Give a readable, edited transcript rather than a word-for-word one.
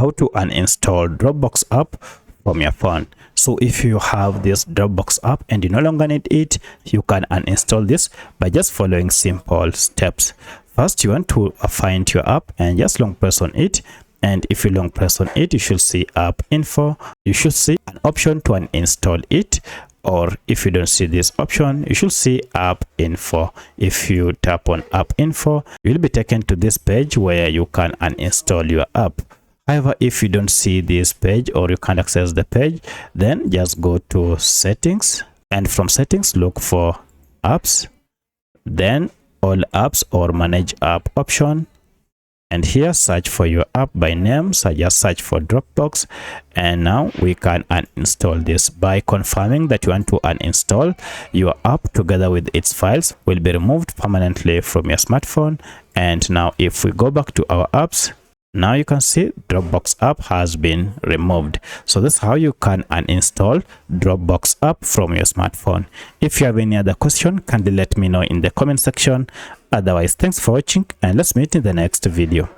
how to uninstall Dropbox app from your phone. So if you have this Dropbox app and you no longer need it, you can uninstall this by just following simple steps. First, you want to find your app and just long press on it. And if you long press on it, you should see app info. You should see an option to uninstall it. Or if you don't see this option, you should see app info. If you tap on app info, you'll be taken to this page where you can uninstall your app. However, if you don't see this page or you can't access the page, then just go to settings, and from settings look for apps, then all apps or manage app option, and here search for your app by name. So just search for Dropbox, and now we can uninstall this by confirming that you want to uninstall your app together with its files will be removed permanently from your smartphone. And now if we go back to our apps, now you can see Dropbox app has been removed. So that's how you can uninstall Dropbox app from your smartphone. If you have any other question, kindly let me know in the comment section. Otherwise, thanks for watching, and let's meet in the next video.